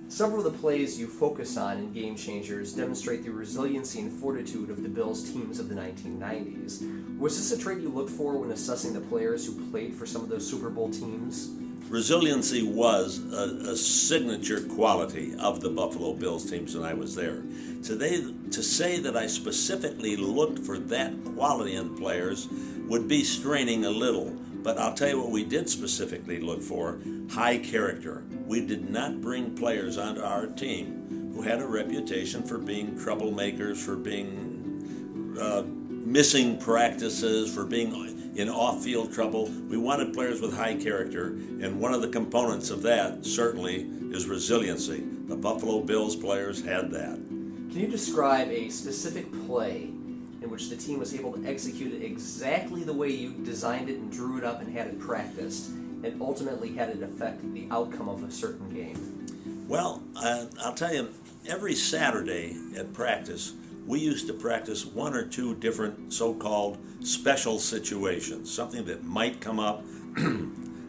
Several of the plays you focus on in Game Changers demonstrate the resiliency and fortitude of the Bills teams of the 1990s. Was this a trait you looked for when assessing the players who played for some of those Super Bowl teams? Resiliency was a signature quality of the Buffalo Bills teams when I was there. To say that I specifically looked for that quality in players would be straining a little, but I'll tell you what we did specifically look for: high character. We did not bring players onto our team who had a reputation for being troublemakers, for being missing practices, for being in off-field trouble. We wanted players with high character, and one of the components of that certainly is resiliency. The Buffalo Bills players had that. Can you describe a specific play in which the team was able to execute it exactly the way you designed it and drew it up and had it practiced, and ultimately had it affect the outcome of a certain game? Well, I'll tell you, every Saturday at practice, we used to practice one or two different so-called special situations, something that might come up,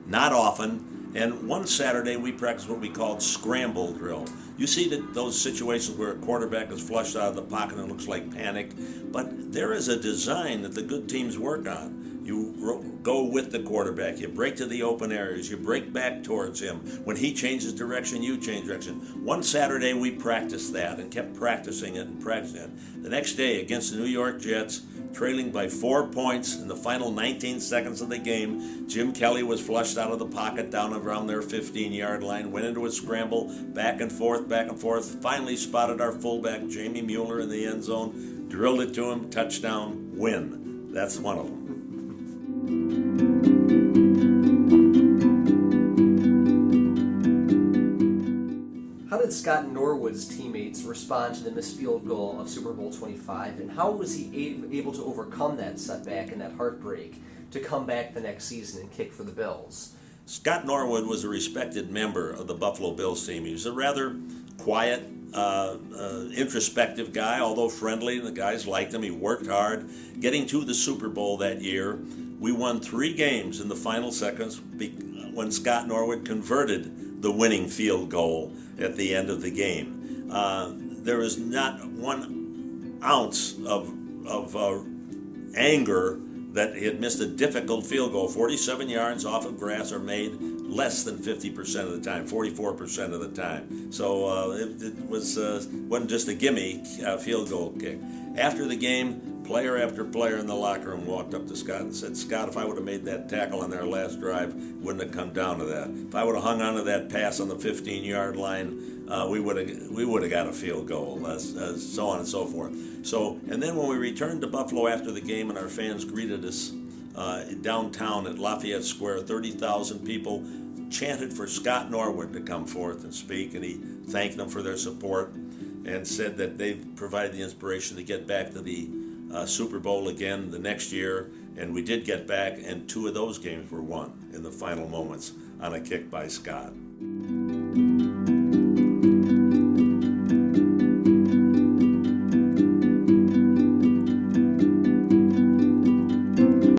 not often. And one Saturday we practiced what we called scramble drill. You see that those situations where a quarterback is flushed out of the pocket and it looks like panic, but there is a design that the good teams work on. You go with the quarterback, you break to the open areas, you break back towards him. When he changes direction, you change direction. One Saturday we practiced that and kept practicing it and practicing it. The next day against the New York Jets, trailing by 4 points in the final 19 seconds of the game, Jim Kelly was flushed out of the pocket down around their 15-yard line, went into a scramble, back and forth, finally spotted our fullback, Jamie Mueller, in the end zone, drilled it to him, touchdown, win. That's one of them. How did Scott Norwood's teammates respond to the missed field goal of Super Bowl 25, and how was he able to overcome that setback and that heartbreak to come back the next season and kick for the Bills? Scott Norwood was a respected member of the Buffalo Bills team. He was a rather quiet, introspective guy, although friendly, and the guys liked him. He worked hard. Getting to the Super Bowl that year, we won 3 games in the final seconds when Scott Norwood converted the winning field goal at the end of the game. There was not 1 ounce of anger that he had missed a difficult field goal. 47 yards off of grass are made less than 50% of the time, 44% of the time. So it wasn't just a gimme field goal kick. After the game, player after player in the locker room walked up to Scott and said, "Scott, if I would have made that tackle on their last drive, it wouldn't have come down to that. If I would have hung on to that pass on the 15-yard line, we would have got a field goal," so on and so forth. So, and then when we returned to Buffalo after the game and our fans greeted us downtown at Lafayette Square, 30,000 people chanted for Scott Norwood to come forth and speak, and he thanked them for their support and said that they provided the inspiration to get back to the Super Bowl again the next year, and we did get back, and 2 of those games were won in the final moments on a kick by Scott.